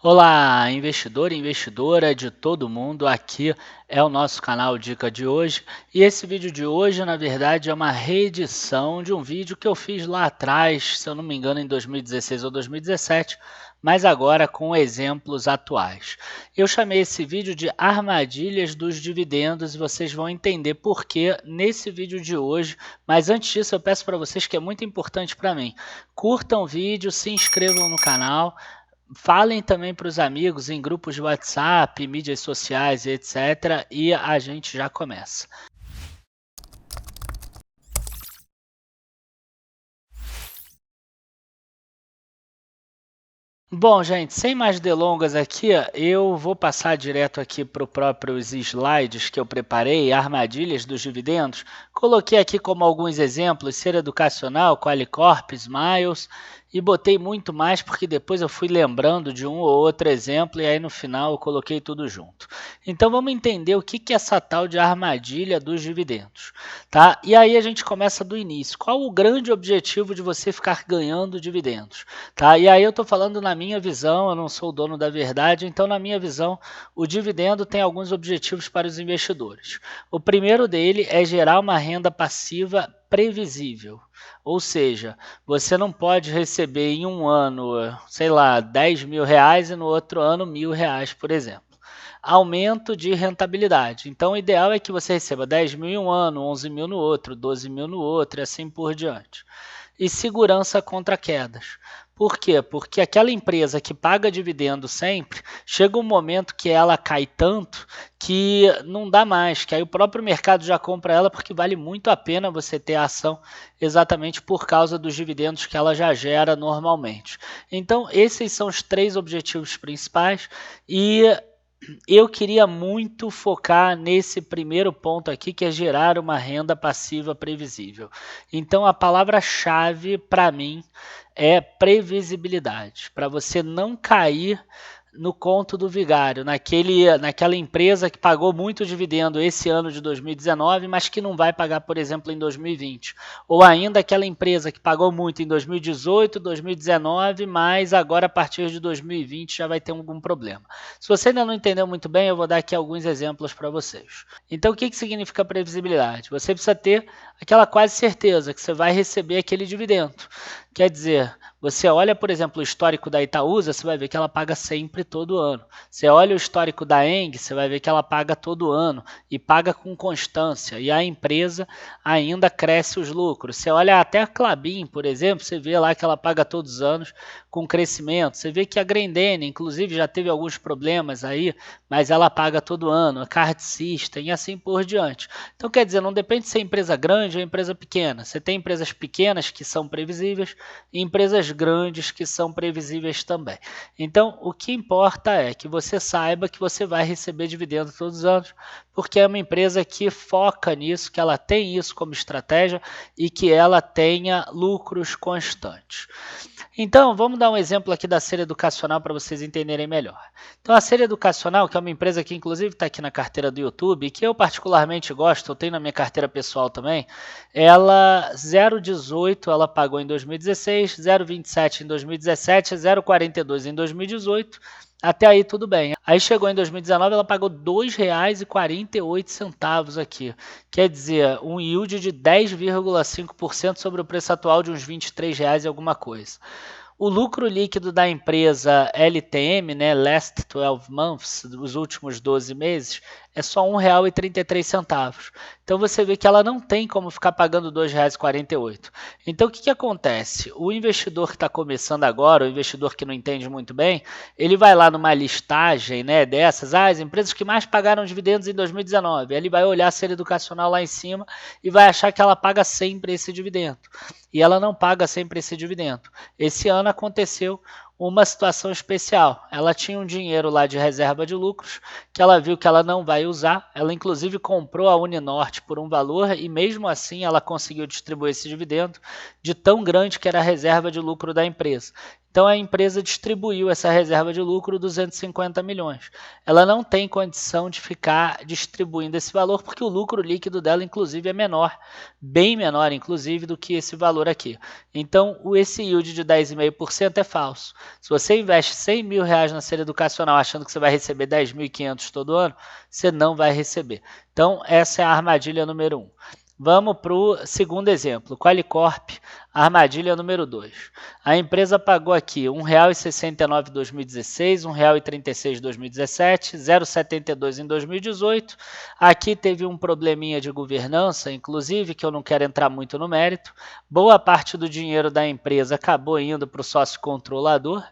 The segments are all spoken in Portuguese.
Olá, investidor e investidora de todo mundo, aqui é o nosso canal Dica de hoje e esse vídeo de hoje, na verdade, é uma reedição de um vídeo que eu fiz lá atrás, se eu não me engano, em 2016 ou 2017, mas agora com exemplos atuais. Eu chamei esse vídeo de Armadilhas dos Dividendos e vocês vão entender por que nesse vídeo de hoje, mas antes disso eu peço para vocês que é muito importante para mim, curtam o vídeo, se inscrevam no canal. Falem também para os amigos em grupos de WhatsApp, mídias sociais, etc. E a gente já começa. Bom, gente, sem mais delongas aqui, eu vou passar direto aqui para os próprios slides que eu preparei, armadilhas dos dividendos. Coloquei aqui como alguns exemplos, Ser Educacional, Qualicorp, Smiles, e botei muito mais porque depois eu fui lembrando de um ou outro exemplo e aí no final eu coloquei tudo junto. Então vamos entender o que é essa tal de armadilha dos dividendos, tá? E aí a gente começa do início. Qual o grande objetivo de você ficar ganhando dividendos? Tá? E aí eu estou falando na minha visão, eu não sou o dono da verdade, então na minha visão o dividendo tem alguns objetivos para os investidores. O primeiro dele é gerar uma renda passiva previsível, ou seja, você não pode receber em um ano, sei lá, 10 mil reais e no outro ano 1.000 reais, por exemplo. Aumento de rentabilidade. Então, o ideal é que você receba 10 mil em um ano, 11 mil no outro, 12 mil no outro e assim por diante. E segurança contra quedas. Por quê? Porque aquela empresa que paga dividendo sempre, chega um momento que ela cai tanto que não dá mais, que aí o próprio mercado já compra ela porque vale muito a pena você ter a ação exatamente por causa dos dividendos que ela já gera normalmente. Então, esses são os três objetivos principais e eu queria muito focar nesse primeiro ponto aqui, que é gerar uma renda passiva previsível. Então, a palavra-chave para mim é previsibilidade, para você não cair no conto do vigário, naquela empresa que pagou muito dividendo esse ano de 2019, mas que não vai pagar, por exemplo, em 2020. Ou ainda aquela empresa que pagou muito em 2018, 2019, mas agora a partir de 2020 já vai ter algum problema. Se você ainda não entendeu muito bem, eu vou dar aqui alguns exemplos para vocês. Então, o que significa previsibilidade? Você precisa ter aquela quase certeza que você vai receber aquele dividendo. Quer dizer, você olha, por exemplo, o histórico da Itaúsa, você vai ver que ela paga sempre todo ano. Você olha o histórico da Eng, você vai ver que ela paga todo ano e paga com constância. E a empresa ainda cresce os lucros. Você olha até a Klabin, por exemplo, você vê lá que ela paga todos os anos com crescimento. Você vê que a Grendene, inclusive, já teve alguns problemas aí, mas ela paga todo ano. A Card System e assim por diante. Então, quer dizer, não depende de ser empresa grande ou empresa pequena. Você tem empresas pequenas que são previsíveis e empresas grandes que são previsíveis também. Então, o que importa é que você saiba que você vai receber dividendo todos os anos, porque é uma empresa que foca nisso, que ela tem isso como estratégia e que ela tenha lucros constantes. Então, vamos dar um exemplo aqui da Ser Educacional para vocês entenderem melhor. Então, a Ser Educacional, que é uma empresa que inclusive está aqui na carteira do YouTube, e que eu particularmente gosto, eu tenho na minha carteira pessoal também, ela 0,18 ela pagou em 2016, 0,27 em 2017, 0,42 em 2018, até aí tudo bem. Aí chegou em 2019, ela pagou R$ 2,48 aqui. Quer dizer, um yield de 10,5% sobre o preço atual de uns R$ 23 e alguma coisa. O lucro líquido da empresa LTM, né, Last 12 Months, os últimos 12 meses, é só R$ 1,33. Então você vê que ela não tem como ficar pagando R$ 2,48. Então o que acontece? O investidor que está começando agora, o investidor que não entende muito bem, ele vai lá numa listagem, né, dessas, as empresas que mais pagaram dividendos em 2019. Ele vai olhar a Ser Educacional lá em cima e vai achar que ela paga sempre esse dividendo. E ela não paga sempre esse dividendo. Esse ano aconteceu uma situação especial. Ela tinha um dinheiro lá de reserva de lucros que ela viu que ela não vai usar. Ela inclusive comprou a Uninorte por um valor e mesmo assim ela conseguiu distribuir esse dividendo de tão grande que era a reserva de lucro da empresa. Então a empresa distribuiu essa reserva de lucro, 250 milhões. Ela não tem condição de ficar distribuindo esse valor, porque o lucro líquido dela, inclusive, é menor, bem menor, inclusive, do que esse valor aqui. Então, esse yield de 10,5% é falso. Se você investe 100 mil reais na série educacional achando que você vai receber 10.500 todo ano, você não vai receber. Então, essa é a armadilha número 1. Vamos para o segundo exemplo, Qualicorp, armadilha número 2. A empresa pagou aqui R$ 1,69 em 2016, R$ 1,36 em 2017, R$ 0,72 em 2018. Aqui teve um probleminha de governança, inclusive, que eu não quero entrar muito no mérito. Boa parte do dinheiro da empresa acabou indo para o sócio controlador,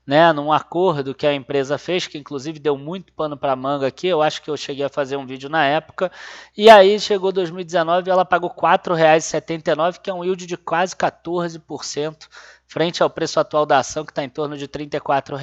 né, num acordo que a empresa fez, que inclusive deu muito pano para manga aqui, eu acho que eu cheguei a fazer um vídeo na época, e aí chegou 2019 e ela pagou R$ 4,79, que é um yield de quase 14%, frente ao preço atual da ação, que está em torno de R$ 34.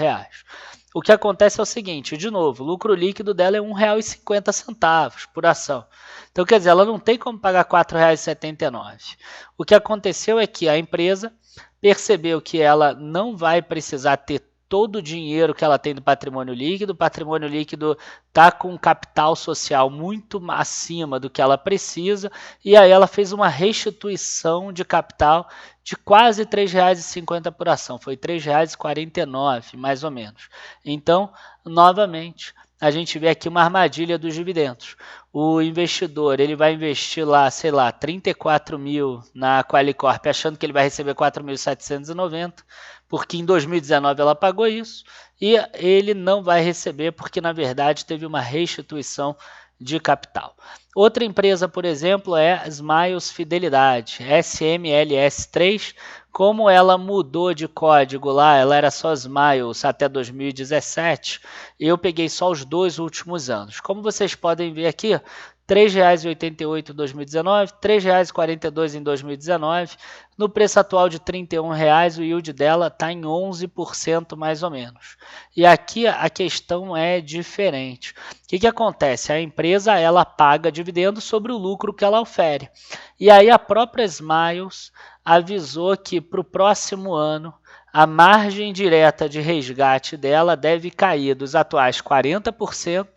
O que acontece é o seguinte, de novo, o lucro líquido dela é R$ 1,50 por ação. Então, quer dizer, ela não tem como pagar R$ 4,79. O que aconteceu é que a empresa percebeu que ela não vai precisar ter todo o dinheiro que ela tem do patrimônio líquido. O patrimônio líquido está com um capital social muito acima do que ela precisa, e aí ela fez uma restituição de capital de quase R$ 3,50 por ação, foi R$ 3,49 mais ou menos. Então, novamente, a gente vê aqui uma armadilha dos dividendos. O investidor, ele vai investir lá, sei lá, 34 mil na Qualicorp, achando que ele vai receber 4.790, porque em 2019 ela pagou isso, e ele não vai receber porque, na verdade, teve uma restituição de capital. Outra empresa, por exemplo, é Smiles Fidelidade, SMLS3. Como ela mudou de código lá, ela era só Smiles até 2017, eu peguei só os 2 últimos anos. Como vocês podem ver aqui, R$ 3,88 em 2019, R$ 3,42 em 2019. No preço atual de R$ 31, o yield dela está em 11% mais ou menos. E aqui a questão é diferente. O que acontece? A empresa ela paga dividendos sobre o lucro que ela ofere. E aí a própria Smiles avisou que para o próximo ano a margem direta de resgate dela deve cair dos atuais 40%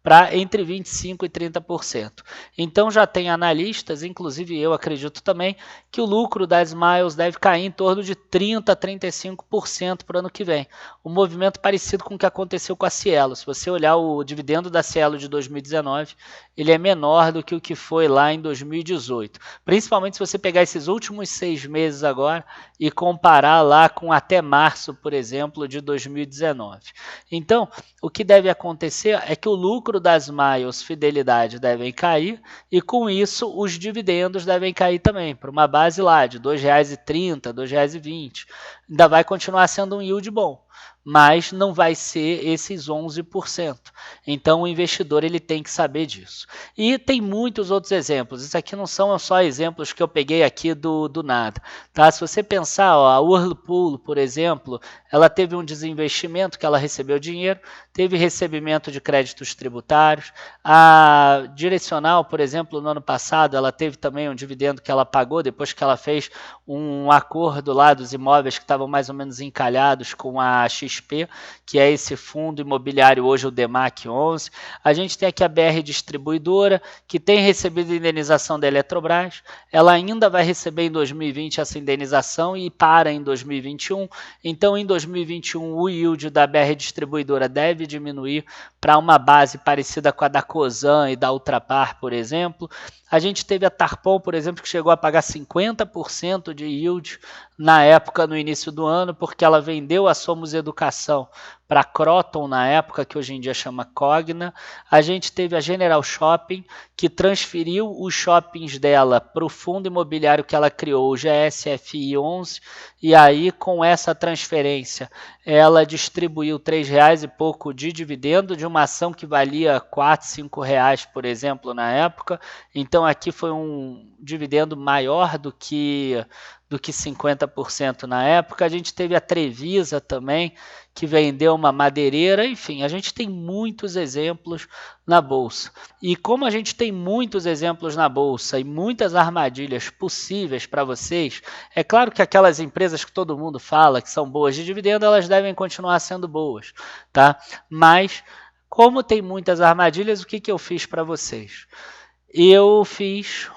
para entre 25% e 30%. Então já tem analistas, inclusive eu acredito também, que o lucro da Smiles deve cair em torno de 30% a 35% para o ano que vem. Um movimento parecido com o que aconteceu com a Cielo. Se você olhar o dividendo da Cielo de 2019, ele é menor do que o que foi lá em 2018. Principalmente se você pegar esses últimos 6 meses agora e comparar lá com até março, por exemplo, de 2019. Então, o que deve acontecer é que o lucro das Smiles Fidelidade devem cair e com isso os dividendos devem cair também para uma base lá de R$ 2,30, R$ 2,20. Ainda vai continuar sendo um yield bom, mas não vai ser esses 11%. Então o investidor ele tem que saber disso. E tem muitos outros exemplos. Isso aqui não são só exemplos que eu peguei aqui do nada. Tá? Se você pensar, ó, a Whirlpool, por exemplo, ela teve um desinvestimento que ela recebeu dinheiro, teve recebimento de créditos tributários. A Direcional, por exemplo, no ano passado, ela teve também um dividendo que ela pagou depois que ela fez um acordo lá dos imóveis que estavam mais ou menos encalhados com a XP, que é esse fundo imobiliário hoje, o DEMAC 11. A gente tem aqui a BR Distribuidora, que tem recebido indenização da Eletrobras. Ela ainda vai receber em 2020 essa indenização e para em 2021. Então, em 2021, o yield da BR Distribuidora deve diminuir para uma base parecida com a da Cosan e da Ultrapar, por exemplo. A gente teve a Tarpon, por exemplo, que chegou a pagar 50% de yield na época, no início do ano, porque ela vendeu a Somos Educação para a Croton na época, que hoje em dia chama Cogna. A gente teve a General Shopping, que transferiu os shoppings dela para o fundo imobiliário que ela criou, o GSFI 11, e aí com essa transferência ela distribuiu R$3 e pouco de dividendo de uma ação que valia R$4, R$5, por exemplo, na época. Então aqui foi um dividendo maior do que do que 50% na época. A gente teve a Trevisa também, que vendeu uma madeireira. Enfim, a gente tem muitos exemplos na Bolsa. E como a gente tem muitos exemplos na Bolsa e muitas armadilhas possíveis para vocês, é claro que aquelas empresas que todo mundo fala que são boas de dividendo, elas devem continuar sendo boas, tá? Mas, como tem muitas armadilhas, o que eu fiz para vocês? Eu fiz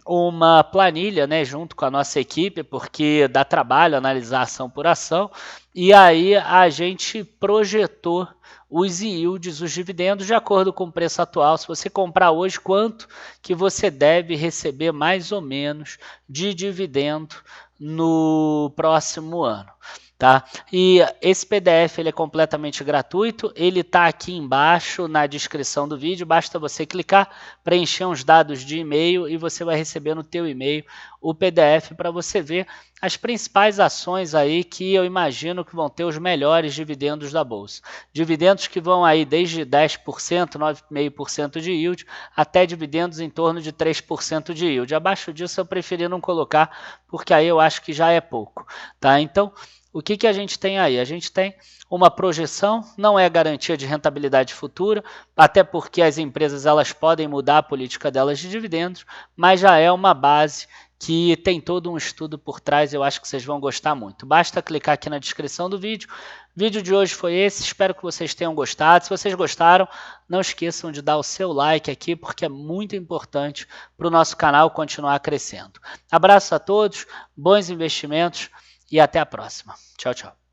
uma planilha, né, junto com a nossa equipe, porque dá trabalho analisar ação por ação, e aí a gente projetou os yields, os dividendos, de acordo com o preço atual. Se você comprar hoje, quanto que você deve receber mais ou menos de dividendo no próximo ano. Tá? E esse PDF ele é completamente gratuito, ele está aqui embaixo na descrição do vídeo, basta você clicar, preencher uns dados de e-mail e você vai receber no teu e-mail o PDF para você ver as principais ações aí que eu imagino que vão ter os melhores dividendos da Bolsa. Dividendos que vão aí desde 10%, 9,5% de yield, até dividendos em torno de 3% de yield. Abaixo disso eu preferi não colocar, porque aí eu acho que já é pouco. Tá? Então, o que a gente tem aí? A gente tem uma projeção, não é garantia de rentabilidade futura, até porque as empresas elas podem mudar a política delas de dividendos, mas já é uma base que tem todo um estudo por trás, eu acho que vocês vão gostar muito. Basta clicar aqui na descrição do vídeo. O vídeo de hoje foi esse, espero que vocês tenham gostado. Se vocês gostaram, não esqueçam de dar o seu like aqui, porque é muito importante para o nosso canal continuar crescendo. Abraço a todos, bons investimentos e até a próxima. Tchau, tchau.